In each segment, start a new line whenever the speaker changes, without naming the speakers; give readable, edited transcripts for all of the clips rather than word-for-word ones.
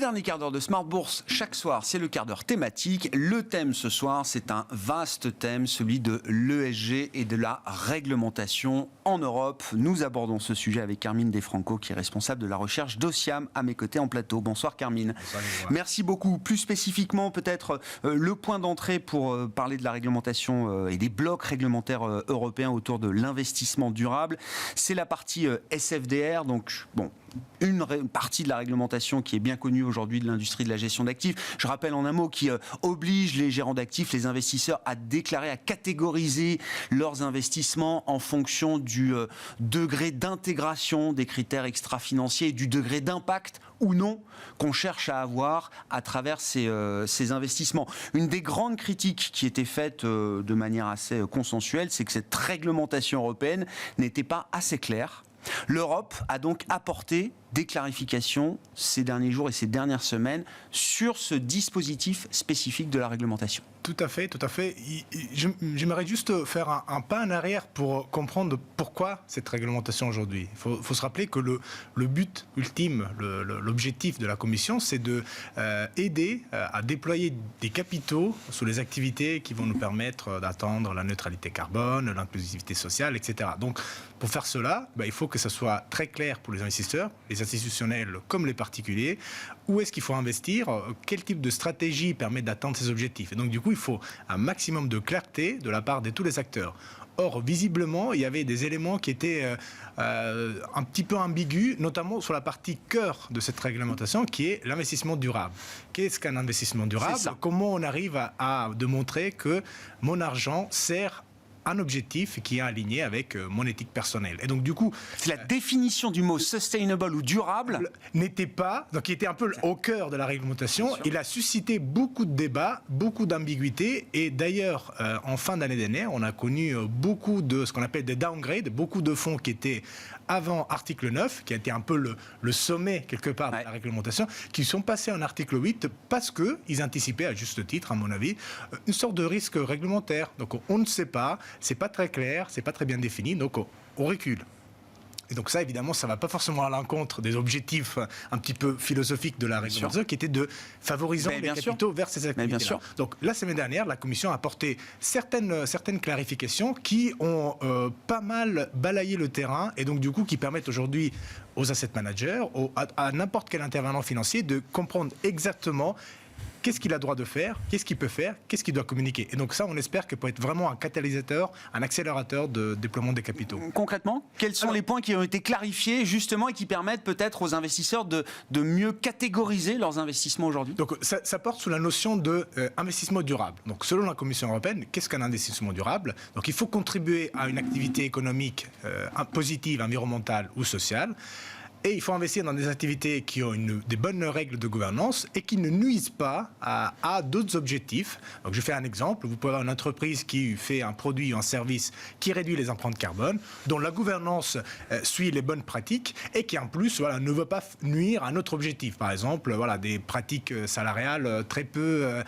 dernier quart d'heure de Smart Bourse, chaque soir, c'est le quart d'heure thématique. Le thème ce soir, c'est un vaste thème, celui de l'ESG et de la réglementation en Europe. Nous abordons ce sujet avec Carmine Defranco, qui est responsable de la recherche d'Ociam, à mes côtés en plateau. Bonsoir Carmine.
Bonsoir,
merci beaucoup. Plus spécifiquement, peut-être le point d'entrée pour parler de la réglementation et des blocs réglementaires européens autour de l'investissement durable. C'est la partie SFDR, donc bon, une partie de la réglementation qui est bien connue aujourd'hui de l'industrie de la gestion d'actifs. Je rappelle en un mot qui oblige les gérants d'actifs, les investisseurs à déclarer, à catégoriser leurs investissements en fonction du degré d'intégration des critères extra-financiers et du degré d'impact ou non qu'on cherche à avoir à travers ces investissements. Une des grandes critiques qui était faite de manière assez consensuelle, c'est que cette réglementation européenne n'était pas assez claire. L'Europe a donc apporté des clarifications ces derniers jours et ces dernières semaines sur ce dispositif spécifique de la réglementation.
Tout à fait, tout à fait. J'aimerais juste faire un pas en arrière pour comprendre pourquoi cette réglementation aujourd'hui. Il faut se rappeler que le but ultime, l'objectif de la Commission, c'est de aider à déployer des capitaux sur les activités qui vont nous permettre d'atteindre la neutralité carbone, l'inclusivité sociale, etc. Donc, pour faire cela, il faut que ça soit très clair pour les investisseurs, les institutionnels comme les particuliers. Où est-ce qu'il faut investir? Quel type de stratégie permet d'atteindre ces objectifs? Et donc, du coup, il faut un maximum de clarté de la part de tous les acteurs. Or, visiblement, il y avait des éléments qui étaient un petit peu ambigus, notamment sur la partie cœur de cette réglementation, qui est l'investissement durable. Qu'est-ce qu'un investissement durable? Comment on arrive à démontrer que mon argent sert un objectif qui est aligné avec mon éthique personnelle. Et donc, du coup...
C'est la définition du mot sustainable ou durable
n'était pas... Donc, il était un peu au cœur de la réglementation. Il a suscité beaucoup de débats, beaucoup d'ambiguïtés. Et d'ailleurs, en fin d'année dernière, on a connu beaucoup de ce qu'on appelle des downgrades, beaucoup de fonds qui étaient avant article 9, qui a été un peu le sommet, quelque part, de la réglementation, qui sont passés en article 8 parce qu'ils anticipaient, à juste titre, à mon avis, une sorte de risque réglementaire. Donc, on ne sait pas. C'est pas très clair, c'est pas très bien défini, donc on recule. Et donc ça, évidemment, ça va pas forcément à l'encontre des objectifs un petit peu philosophiques de la réglementation, qui était de favoriser les capitaux vers ces activités-là. Donc la semaine dernière, la Commission a apporté certaines clarifications qui ont pas mal balayé le terrain et donc du coup qui permettent aujourd'hui aux asset managers, à n'importe quel intervenant financier de comprendre exactement qu'est-ce qu'il a droit de faire, qu'est-ce qu'il peut faire, qu'est-ce qu'il doit communiquer. Et donc ça, on espère que peut être vraiment un catalyseur, un accélérateur de déploiement des capitaux.
Concrètement, quels sont les points qui ont été clarifiés justement et qui permettent peut-être aux investisseurs de mieux catégoriser leurs investissements aujourd'hui?
Donc ça porte sous la notion d'investissement durable. Donc selon la Commission européenne, qu'est-ce qu'un investissement durable? Donc il faut contribuer à une activité économique positive, environnementale ou sociale. Et il faut investir dans des activités qui ont des bonnes règles de gouvernance et qui ne nuisent pas à d'autres objectifs. Donc, je fais un exemple. Vous pouvez avoir une entreprise qui fait un produit ou un service qui réduit les empreintes carbone, dont la gouvernance suit les bonnes pratiques et qui, en plus, ne veut pas nuire à un autre objectif. Par exemple, des pratiques salariales très peu...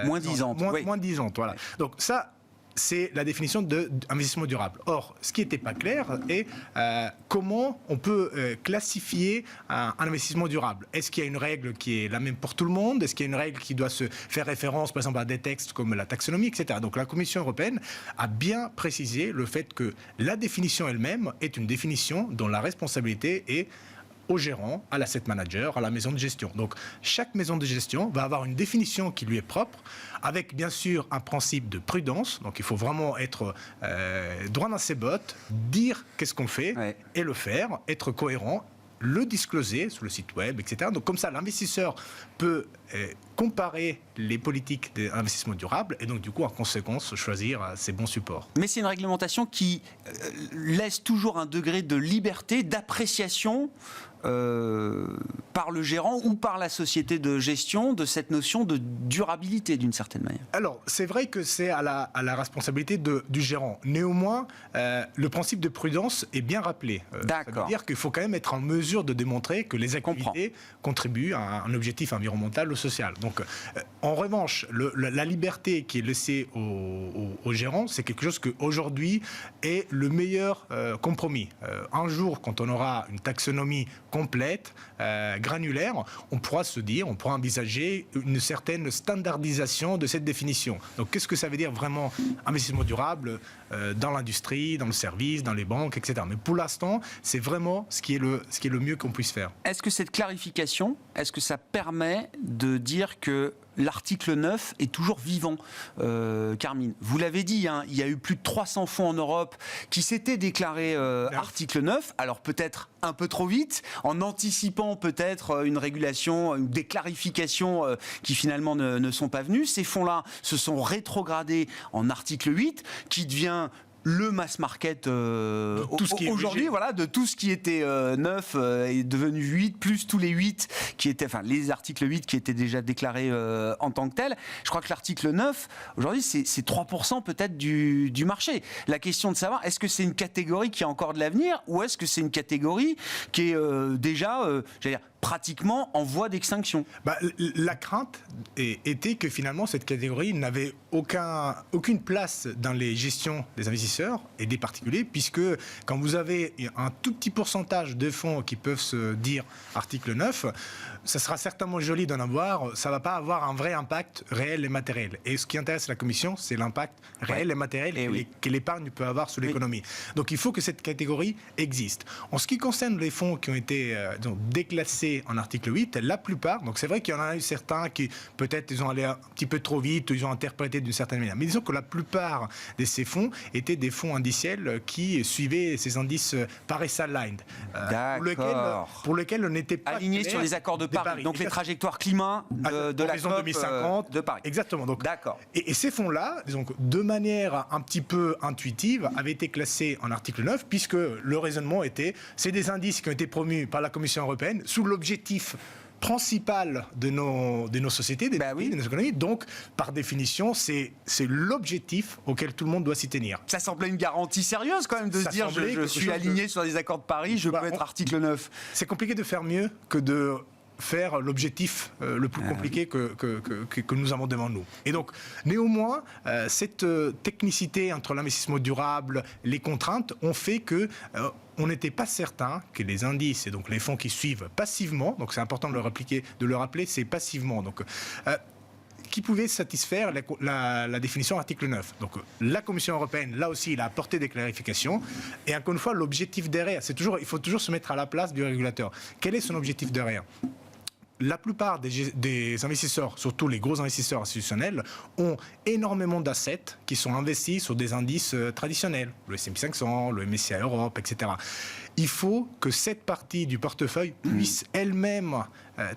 moins disantes.
Moins disantes, voilà. Donc, ça... c'est la définition d'investissement durable. Or, ce qui n'était pas clair est comment on peut classifier un investissement durable. Est-ce qu'il y a une règle qui est la même pour tout le monde? Est-ce qu'il y a une règle qui doit se faire référence, par exemple, à des textes comme la taxonomie, etc. Donc, la Commission européenne a bien précisé le fait que la définition elle-même est une définition dont la responsabilité est au gérant, à l'asset manager, à la maison de gestion. Donc, chaque maison de gestion va avoir une définition qui lui est propre, avec bien sûr un principe de prudence. Donc, il faut vraiment être droit dans ses bottes, dire qu'est-ce qu'on fait et le faire, être cohérent, le discloser sur le site web, etc. Donc, comme ça, l'investisseur peut comparer les politiques d'investissement durable et donc, du coup, en conséquence, choisir ses bons supports.
Mais c'est une réglementation qui laisse toujours un degré de liberté, d'appréciation par le gérant ou par la société de gestion de cette notion de durabilité d'une certaine manière.
Alors, c'est vrai que c'est à la responsabilité du gérant. Néanmoins, le principe de prudence est bien rappelé. Ça veut dire qu'il faut quand même être en mesure de démontrer que les activités contribuent à un objectif environnemental ou social. Donc, en revanche, la liberté qui est laissée au gérant, c'est quelque chose qui aujourd'hui est le meilleur compromis. Un jour, quand on aura une taxonomie complète, granulaire, on pourra envisager une certaine standardisation de cette définition. Donc qu'est-ce que ça veut dire vraiment investissement durable dans l'industrie, dans le service, dans les banques, etc. Mais pour l'instant, c'est vraiment ce qui est le mieux qu'on puisse faire.
Est-ce que cette clarification, est-ce que ça permet de dire que l'article 9 est toujours vivant, Carmine? Vous l'avez dit, hein, il y a eu plus de 300 fonds en Europe qui s'étaient déclarés article 9, alors peut-être un peu trop vite, en anticipant peut-être une régulation, des clarifications qui finalement ne sont pas venues. Ces fonds-là se sont rétrogradés en article 8, qui devient le mass market aujourd'hui, voilà, de tout ce qui était 9 est devenu 8, plus tous les 8 qui étaient, enfin les articles 8 qui étaient déjà déclarés en tant que tels. Je crois que l'article 9, aujourd'hui, c'est 3% peut-être du marché. La question de savoir, est-ce que c'est une catégorie qui a encore de l'avenir, ou est-ce que c'est une catégorie qui est déjà, j'allais dire, pratiquement en voie d'extinction?
La crainte était que finalement cette catégorie n'avait aucune place dans les gestions des investisseurs et des particuliers, puisque quand vous avez un tout petit pourcentage de fonds qui peuvent se dire article 9, ça sera certainement joli d'en avoir, ça ne va pas avoir un vrai impact réel et matériel. Et ce qui intéresse la Commission, c'est l'impact réel et matériel que l'épargne peut avoir sur l'économie. Donc il faut que cette catégorie existe. En ce qui concerne les fonds qui ont été déclassés en article 8, la plupart, donc c'est vrai qu'il y en a eu certains qui peut-être ils ont allé un petit peu trop vite, ou ils ont interprété d'une certaine manière, mais disons que la plupart de ces fonds étaient des fonds indiciels qui suivaient ces indices Paris-aligned, pour lesquels on n'était pas
alignés sur les accords de Paris. Donc les trajectoires climat de la COP
2050
de Paris.
Exactement. Donc,
d'accord.
Et ces fonds-là, disons, de manière un petit peu intuitive, avaient été classés en article 9, puisque le raisonnement était, c'est des indices qui ont été promus par la Commission européenne sous l'objectif principal de nos sociétés, de nos économies. Donc, par définition, c'est l'objectif auquel tout le monde doit s'y tenir.
Ça semblait une garantie sérieuse quand même de se dire je suis aligné sur les accords de Paris, je peux être article 9.
C'est compliqué de faire mieux que de faire l'objectif le plus compliqué que nous avons devant nous. Et donc, néanmoins, cette technicité entre l'investissement durable, les contraintes, ont fait que on n'était pas certain que les indices, et donc les fonds qui suivent passivement, donc c'est important de le rappeler, c'est passivement, donc qui pouvaient satisfaire la définition article 9. Donc la Commission européenne, là aussi, il a apporté des clarifications. Et encore une fois, l'objectif derrière, il faut toujours se mettre à la place du régulateur. Quel est son objectif derrière ? La plupart des investisseurs, surtout les gros investisseurs institutionnels, ont énormément d'assets qui sont investis sur des indices traditionnels, le S&P 500, le MSCI Europe, etc. Il faut que cette partie du portefeuille puisse elle-même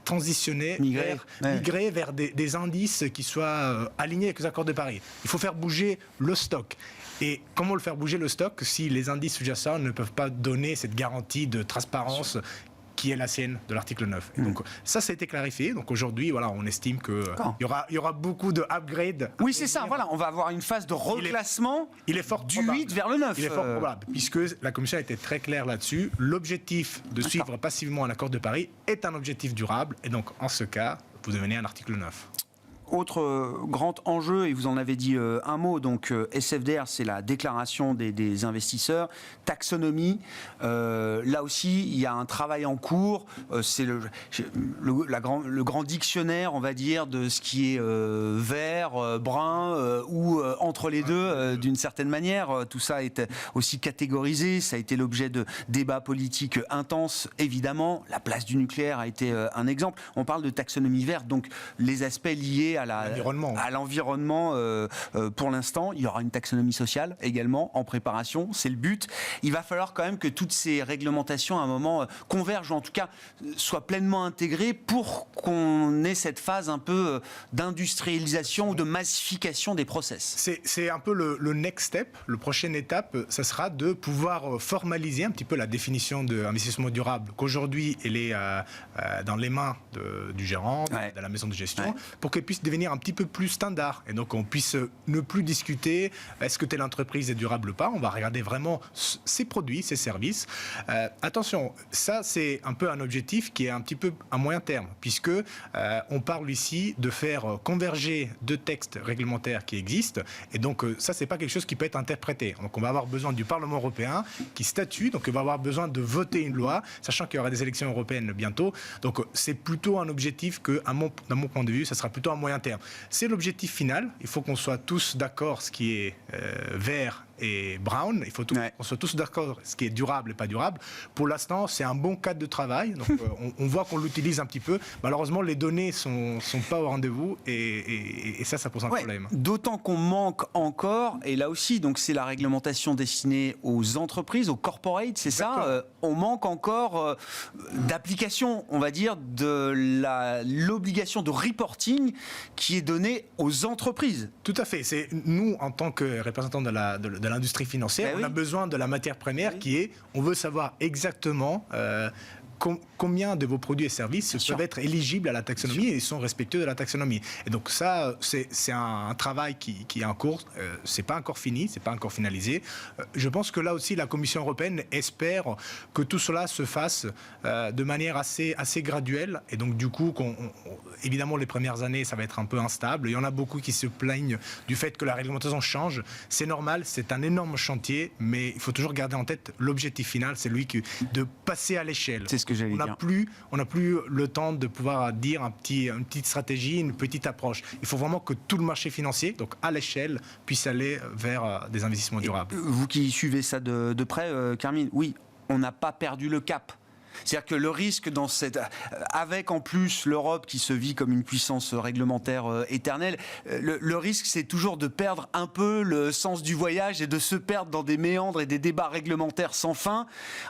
transitionner, migrer vers des indices qui soient alignés avec les accords de Paris. Il faut faire bouger le stock. Et comment le faire bouger le stock si les indices sous-jacents ne peuvent pas donner cette garantie de transparence qui est la sienne de l'article 9. Et donc ça a été clarifié. Donc aujourd'hui, voilà, on estime qu'il y aura beaucoup de upgrades.
Oui, c'est ça. Voilà, on va avoir une phase de reclassement du 8 vers le 9.
Il est fort probable, puisque la Commission a été très claire là-dessus. L'objectif de suivre passivement l'accord de Paris est un objectif durable. Et donc, en ce cas, vous devenez un article 9.
Autre grand enjeu, et vous en avez dit un mot, donc SFDR, c'est la déclaration des investisseurs, taxonomie, là aussi il y a un travail en cours, c'est le grand dictionnaire, on va dire, de ce qui est vert, brun, ou entre les deux, d'une certaine manière. Tout ça est aussi catégorisé, ça a été l'objet de débats politiques intenses, évidemment. La place du nucléaire a été un exemple. On parle de taxonomie verte, donc les aspects liés à l'environnement. Pour l'instant, il y aura une taxonomie sociale également en préparation, c'est le but. Il va falloir quand même que toutes ces réglementations à un moment convergent, ou en tout cas soient pleinement intégrées pour qu'on ait cette phase un peu d'industrialisation ou de massification des process.
C'est un peu le next step, le prochaine étape, ça sera de pouvoir formaliser un petit peu la définition de investissement durable, qu'aujourd'hui elle est dans les mains du gérant, de la maison de gestion, pour qu'elle puisse puisse devenir un petit peu plus standard. Et donc, on puisse ne plus discuter est-ce que telle entreprise est durable ou pas. On va regarder vraiment ses produits, ses services. Attention, ça, c'est un peu un objectif qui est un petit peu à moyen terme, puisque on parle ici de faire converger deux textes réglementaires qui existent. Et donc, ça, c'est pas quelque chose qui peut être interprété. Donc, on va avoir besoin du Parlement européen qui statue. Donc, on va avoir besoin de voter une loi, sachant qu'il y aura des élections européennes bientôt. Donc, c'est plutôt un objectif que, d'un mon point de vue, ça sera plutôt à moyen terme. C'est l'objectif final. Il faut qu'on soit tous d'accord ce qui est vert et brown. Il faut qu'on soit tous d'accord ce qui est durable et pas durable. Pour l'instant, c'est un bon cadre de travail. Donc, on voit qu'on l'utilise un petit peu. Malheureusement, les données sont pas au rendez-vous et ça pose un problème.
D'autant qu'on manque encore, et là aussi, donc c'est la réglementation destinée aux entreprises, aux corporates, c'est ça. On manque encore d'application, on va dire, de l'obligation de reporting qui est donnée aux entreprises.
Tout à fait. C'est nous, en tant que représentants de l'industrie financière, on a besoin de la matière première qui est, on veut savoir exactement combien de vos produits et services peuvent être éligibles à la taxonomie et sont respectueux de la taxonomie. Et donc ça, c'est un travail qui est en cours. C'est pas encore fini, c'est pas encore finalisé. Je pense que là aussi, la Commission européenne espère que tout cela se fasse de manière assez graduelle. Et donc du coup, évidemment, les premières années, ça va être un peu instable. Il y en a beaucoup qui se plaignent du fait que la réglementation change. C'est normal, c'est un énorme chantier, mais il faut toujours garder en tête l'objectif final, c'est de passer à l'échelle.
C'est ce que j'allais dire.
On n'a plus le temps de pouvoir dire une petite stratégie, une petite approche. Il faut vraiment que tout le marché financier, donc à l'échelle, puisse aller vers des investissements durables.
Vous qui suivez ça de près, Carmine, oui, on n'a pas perdu le cap. C'est-à-dire que le risque avec en plus l'Europe qui se vit comme une puissance réglementaire éternelle, le risque c'est toujours de perdre un peu le sens du voyage et de se perdre dans des méandres et des débats réglementaires sans fin,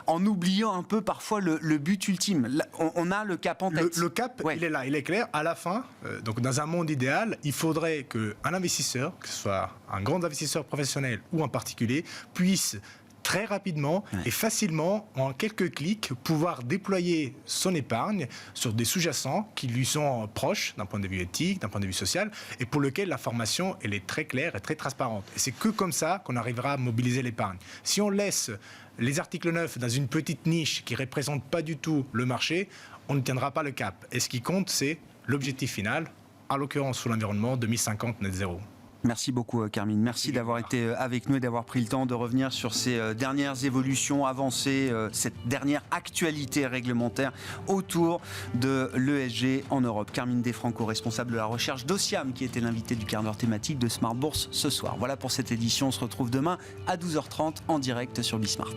en oubliant un peu parfois le but ultime. Là, on a le cap en tête.
Le cap, il est là, il est clair. À la fin, donc dans un monde idéal, il faudrait qu'un investisseur, que ce soit un grand investisseur professionnel ou un particulier, puisse très rapidement et facilement, en quelques clics, pouvoir déployer son épargne sur des sous-jacents qui lui sont proches d'un point de vue éthique, d'un point de vue social, et pour lequel la formation elle est très claire et très transparente. Et c'est que comme ça qu'on arrivera à mobiliser l'épargne. Si on laisse les articles 9 dans une petite niche qui ne représente pas du tout le marché, on ne tiendra pas le cap. Et ce qui compte, c'est l'objectif final, en l'occurrence sur l'environnement, 2050 net zéro.
Merci beaucoup, Carmine. Merci d'avoir été avec nous et d'avoir pris le temps de revenir sur ces dernières évolutions, avancées, cette dernière actualité réglementaire autour de l'ESG en Europe. Carmine Defranco, responsable de la recherche d'Ociam, qui était l'invité du quart d'heure thématique de Smart Bourse ce soir. Voilà pour cette édition. On se retrouve demain à 12h30 en direct sur Bismart.